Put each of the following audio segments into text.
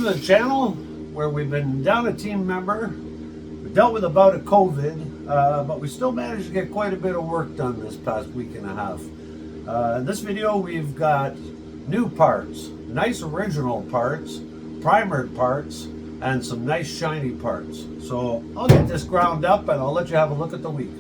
to the channel where we've been down a team member. We dealt with a bout of COVID, but we still managed to get quite a bit of work done this past week and a half. In this video, we've got new parts, nice original parts, primered parts, and some nice shiny parts. So I'll get this ground up and I'll let you have a look at the week.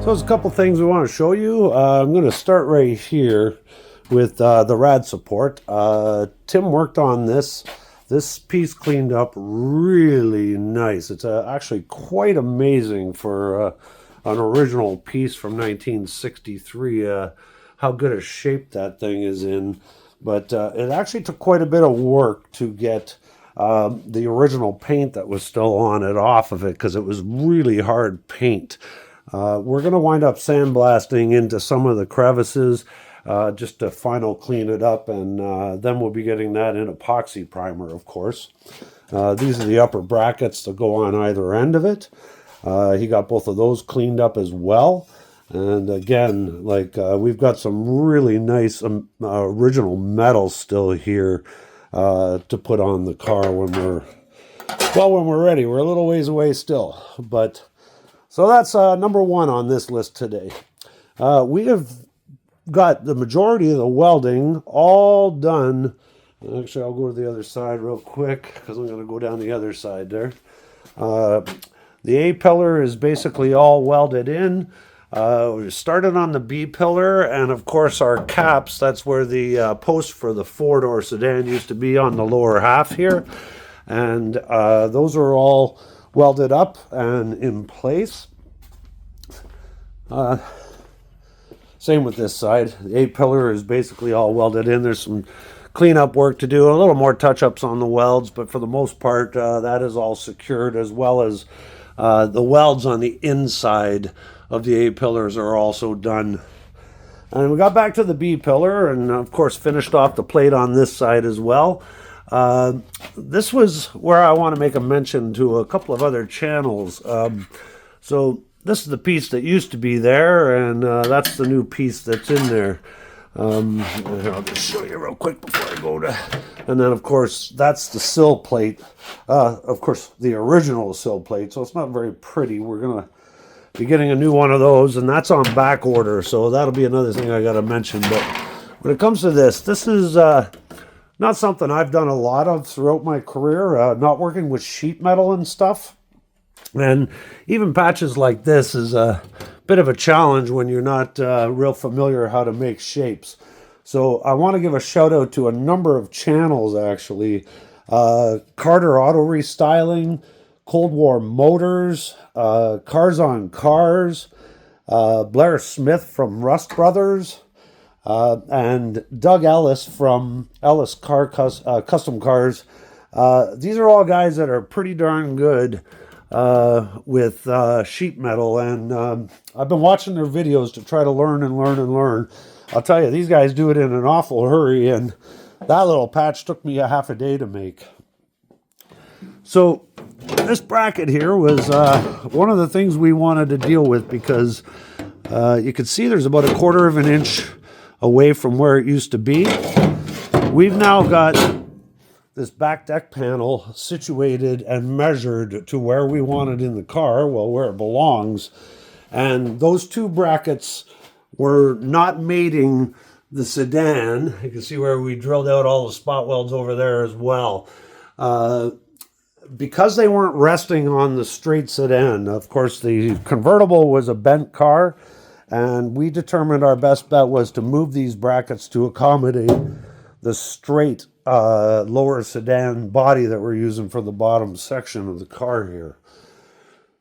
So there's a couple things we want to show you. I'm going to start right here with the rad support. Tim worked on this. This piece cleaned up really nice. It's actually quite amazing for an original piece from 1963, how good a shape that thing is in. But it actually took quite a bit of work to get the original paint that was still on it off of it, because it was really hard paint. We're going to wind up sandblasting into some of the crevices just to final clean it up, and then we'll be getting that in epoxy primer, of course. These are the upper brackets that go on either end of it. He got both of those cleaned up as well. And again, like we've got some really nice original metal still here to put on the car when we're ready. We're a little ways away still, but so that's number one on this list today. We have got the majority of the welding all done. Actually, I'll go to the other side real quick because I'm going to go down the other side there. The A pillar is basically all welded in. We started on the B pillar, and of course our caps, that's where the post for the four-door sedan used to be on the lower half here. And those are all welded up and in place. Same with this side. The A pillar is basically all welded in. There's some cleanup work to do, a little more touch-ups on the welds, but for the most part that is all secured, as well as the welds on the inside of the A pillars are also done. And we got back to the B pillar and of course finished off the plate on this side as well. This was where I want to make a mention to a couple of other channels. So this is the piece that used to be there, and that's the new piece that's in there. I'll just show you real quick before I go to... And then, of course, that's the sill plate. Of course, the original sill plate, so it's not very pretty. We're going to be getting a new one of those, and that's on back order, so that'll be another thing I got to mention. But when it comes to this is... not something I've done a lot of throughout my career, not working with sheet metal and stuff. And even patches like this is a bit of a challenge when you're not real familiar how to make shapes. So I want to give a shout out to a number of channels actually. Carter Auto Restyling, Cold War Motors, Cars on Cars, Blair Smith from Rust Brothers, and Doug Ellis from Ellis Custom Cars. These are all guys that are pretty darn good with sheet metal, and I've been watching their videos to try to learn and learn and learn. I'll tell you, these guys do it in an awful hurry, and that little patch took me a half a day to make. So this bracket here was one of the things we wanted to deal with, because you can see there's about 1/4 of an inch away from where it used to be. We've now got this back deck panel situated and measured to where we want it in the car, well, where it belongs. And those two brackets were not mating the sedan. You can see where we drilled out all the spot welds over there as well. Because they weren't resting on the straight sedan, of course, the convertible was a bent car, and we determined our best bet was to move these brackets to accommodate the straight lower sedan body that we're using for the bottom section of the car here.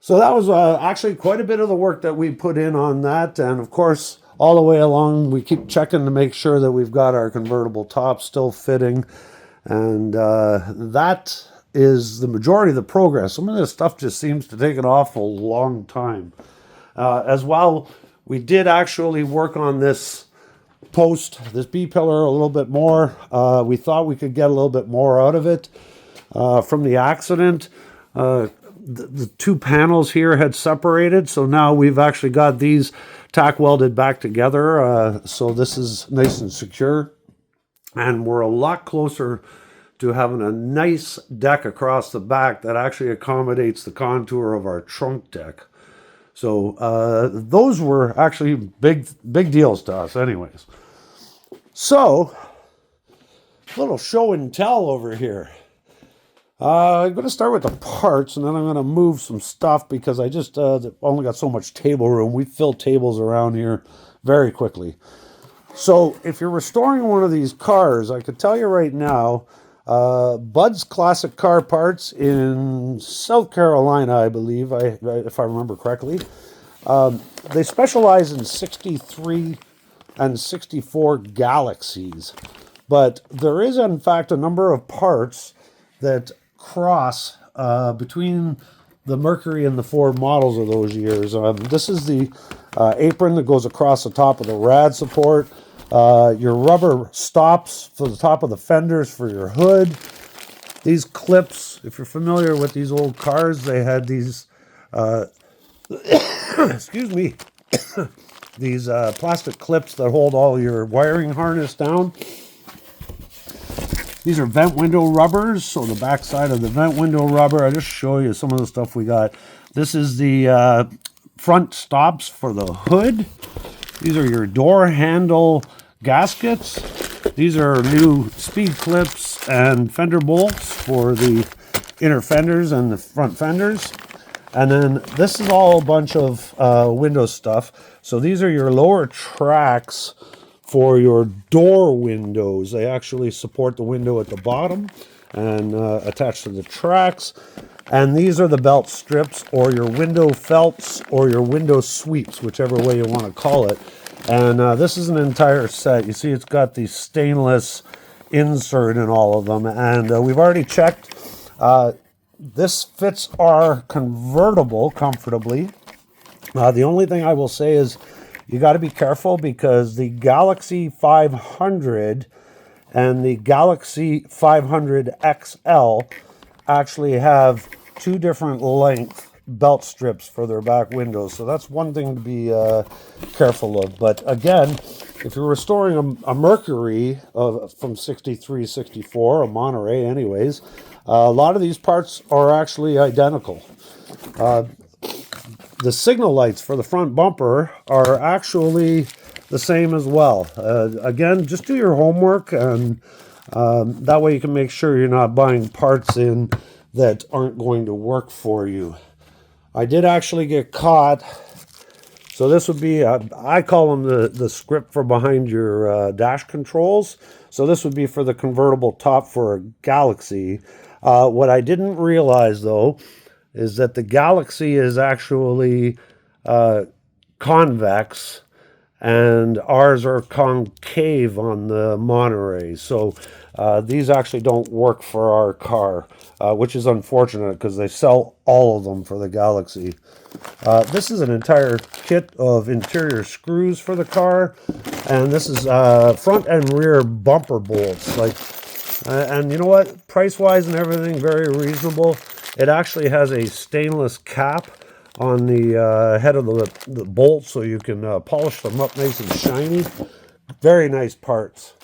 So that was actually quite a bit of the work that we put in on that. And of course, all the way along, we keep checking to make sure that we've got our convertible top still fitting. And that is the majority of the progress. Some of this stuff just seems to take an awful long time. As well, we did actually work on this post, this B-pillar, a little bit more. We thought we could get a little bit more out of it. From the accident, the two panels here had separated, so now we've actually got these tack welded back together. So this is nice and secure, and we're a lot closer to having a nice deck across the back that actually accommodates the contour of our trunk deck. So those were actually big deals to us anyways. So, a little show and tell over here. I'm going to start with the parts, and then I'm going to move some stuff because I just only got so much table room. We fill tables around here very quickly. So, if you're restoring one of these cars, I could tell you right now, Bud's Classic Car Parts in South Carolina, I believe, if I remember correctly. They specialize in 63 and 64 Galaxies. But there is, in fact, a number of parts that cross between the Mercury and the Ford models of those years. This is the apron that goes across the top of the rad support. Your rubber stops for the top of the fenders for your hood. These clips, if you're familiar with these old cars, they had these, excuse me, these plastic clips that hold all your wiring harness down. These are vent window rubbers, so the back side of the vent window rubber. I just show you some of the stuff we got. This is the front stops for the hood. These are your door handle gaskets. These are new speed clips and fender bolts for the inner fenders and the front fenders. And then this is all a bunch of window stuff. So these are your lower tracks for your door windows. They actually support the window at the bottom and attach to the tracks. And these are the belt strips, or your window felts, or your window sweeps, whichever way you want to call it. And this is an entire set. You see it's got the stainless insert in all of them. And we've already checked. This fits our convertible comfortably. The only thing I will say is you got to be careful, because the Galaxy 500 and the Galaxy 500 XL actually have two different length belt strips for their back windows. So that's one thing to be careful of. But again, if you're restoring a Mercury from 63, 64, a Monterey anyways, a lot of these parts are actually identical. The signal lights for the front bumper are actually the same as well. Again, just do your homework, and that way you can make sure you're not buying parts in that aren't going to work for you. I did actually get caught. So this would be, I call them the script for behind your dash controls. So this would be for the convertible top for a Galaxy. What I didn't realize, though, is that the Galaxy is actually convex, and ours are concave on the Monterey. So these actually don't work for our car, which is unfortunate because they sell all of them for the Galaxy. This is an entire kit of interior screws for the car, and this is front and rear bumper bolts. And you know what? Price-wise and everything, very reasonable. It actually has a stainless cap on the head of the bolt, so you can polish them up nice and shiny. Very nice parts.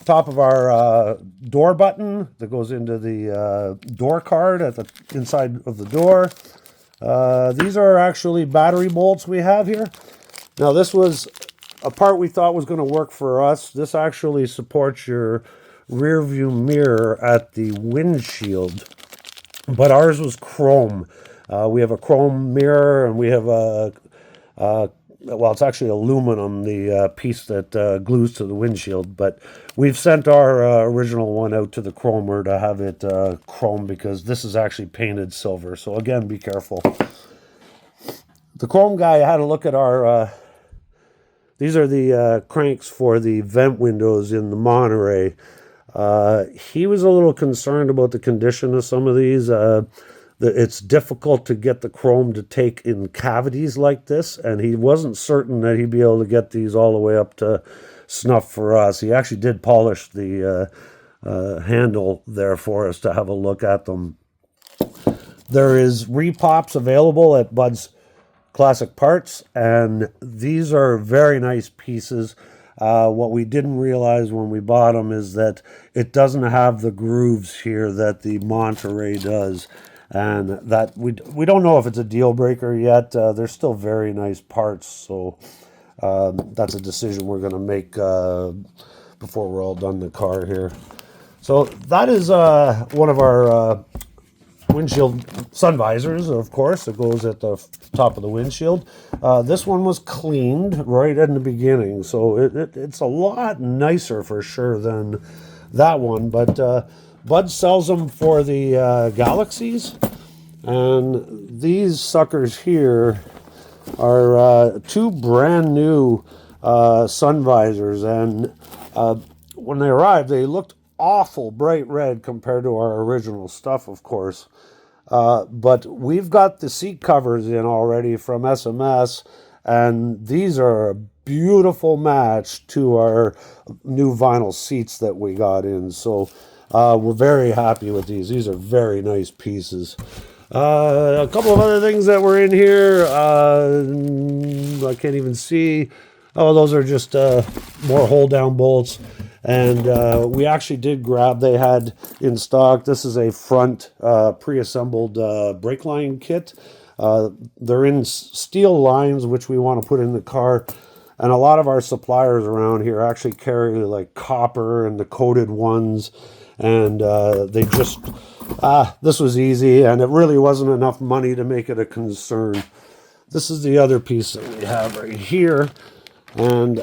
Top of our door button that goes into the door card at the inside of the door. These are actually battery bolts we have here. Now this was a part we thought was going to work for us. This actually supports your rear view mirror at the windshield, but ours was chrome. We have a chrome mirror, and we have well, it's actually aluminum, the piece that glues to the windshield, but we've sent our original one out to the chromer to have it chrome, because this is actually painted silver. So again, be careful. The chrome guy had a look at our these are the cranks for the vent windows in the Monterey. He was a little concerned about the condition of some of these. It's difficult to get the chrome to take in cavities like this, and he wasn't certain that he'd be able to get these all the way up to snuff for us. He actually did polish the handle there for us to have a look at them. There is repops available at Bud's Classic Parts, and these are very nice pieces. What we didn't realize when we bought them is that it doesn't have the grooves here that the Monterey does, and that we don't know if it's a deal breaker yet. They're still very nice parts, so that's a decision we're going to make before we're all done the car here. So that is one of our windshield sun visors, of course. It goes at the top of the windshield. This one was cleaned right in the beginning, so it's a lot nicer for sure than that one. But Bud sells them for the Galaxies, and these suckers here are two brand new sun visors, and when they arrived, they looked awful bright red compared to our original stuff, of course. But we've got the seat covers in already from SMS, and these are a beautiful match to our new vinyl seats that we got in. So we're very happy with these. These are very nice pieces. A couple of other things that were in here. I can't even see. Oh, those are just more hold-down bolts. And we actually did grab, they had in stock, this is a front pre-assembled brake line kit. They're in steel lines, which we want to put in the car. And a lot of our suppliers around here actually carry like copper and the coated ones. And they just, this was easy, and it really wasn't enough money to make it a concern. This is the other piece that we have right here. And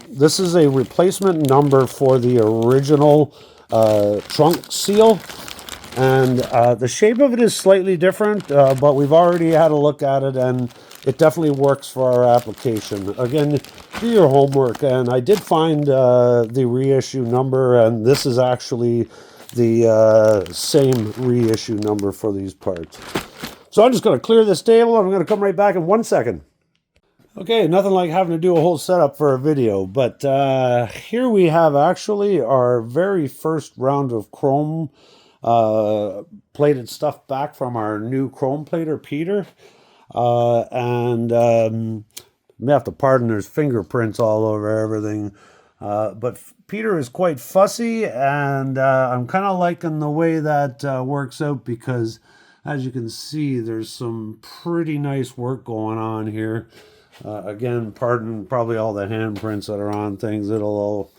this is a replacement number for the original trunk seal. And the shape of it is slightly different, but we've already had a look at it, and it definitely works for our application. Again, do your homework. And I did find the reissue number, and this is actually the same reissue number for these parts. So I'm just going to clear this table, and I'm going to come right back in 1 second. Okay, nothing like having to do a whole setup for a video, but here we have actually our very first round of chrome plated stuff back from our new chrome plater, Peter. And you have to pardon, there's fingerprints all over everything. But Peter is quite fussy, and I'm kind of liking the way that works out, because as you can see, there's some pretty nice work going on here. Again, pardon probably all the handprints that are on things. It'll all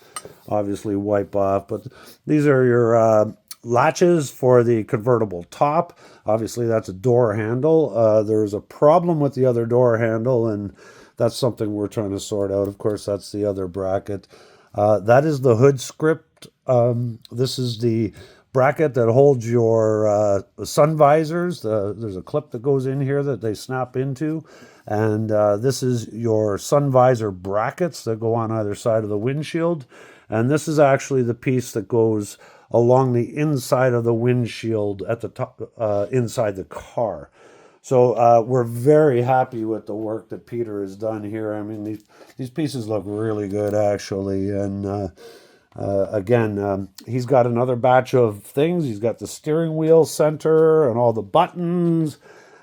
obviously wipe off. But these are your latches for the convertible top. Obviously, that's a door handle. There's a problem with the other door handle, and that's something we're trying to sort out. Of course, that's the other bracket. That is the hood script. This is the bracket that holds your sun visors. There's a clip that goes in here that they snap into. And this is your sun visor brackets that go on either side of the windshield. And this is actually the piece that goes along the inside of the windshield at the top, inside the car. So we're very happy with the work that Peter has done here. I mean, these pieces look really good, actually. And again, he's got another batch of things. He's got the steering wheel center and all the buttons.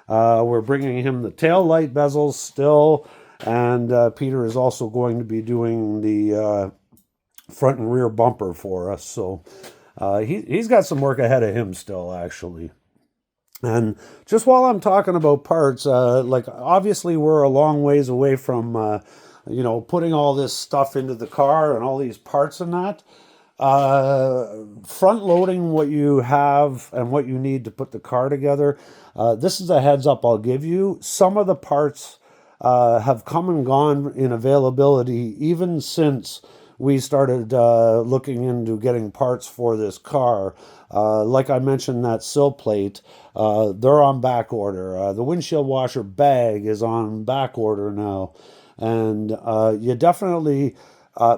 We're bringing him the tail light bezels still. And Peter is also going to be doing the front and rear bumper for us. So he's got some work ahead of him still, actually. And just while I'm talking about parts, like obviously we're a long ways away from, putting all this stuff into the car and all these parts and that. Front loading what you have and what you need to put the car together. This is a heads up I'll give you. Some of the parts have come and gone in availability even since we started looking into getting parts for this car. Like I mentioned, that sill plate, they're on back order. The windshield washer bag is on back order now. And you definitely,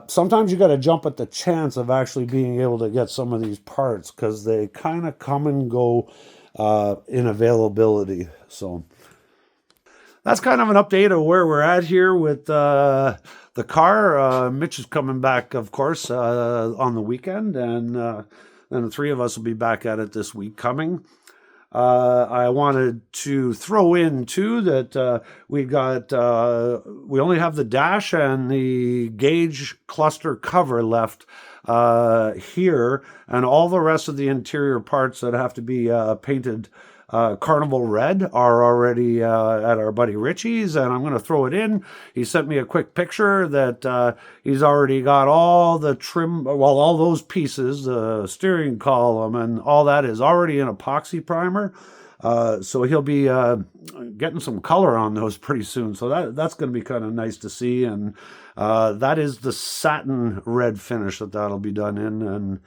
sometimes you got to jump at the chance of actually being able to get some of these parts because they kind of come and go in availability. So that's kind of an update of where we're at here with the car. Mitch is coming back, of course, on the weekend, and then the three of us will be back at it this week coming. I wanted to throw in too that we only have the dash and the gauge cluster cover left here, and all the rest of the interior parts that have to be painted Carnival Red are already at our buddy Richie's, and I'm going to throw it in. He sent me a quick picture that he's already got all the trim, well, all those pieces, the steering column and all that is already in epoxy primer. So he'll be getting some color on those pretty soon. So that's going to be kind of nice to see. And that is the satin red finish that'll be done in. And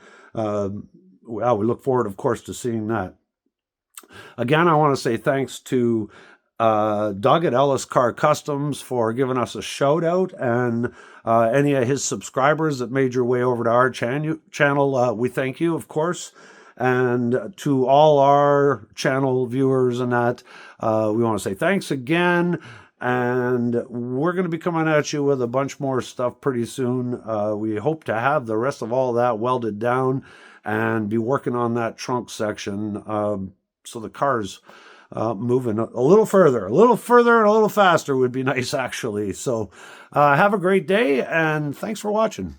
well, we look forward, of course, to seeing that. Again, I want to say thanks to Doug at Ellis Car Customs for giving us a shout out, and any of his subscribers that made your way over to our channel, we thank you, of course. And to all our channel viewers and that, we want to say thanks again. And we're going to be coming at you with a bunch more stuff pretty soon. We hope to have the rest of all that welded down and be working on that trunk section. So the car's moving a little further and a little faster would be nice, actually. So have a great day, and thanks for watching.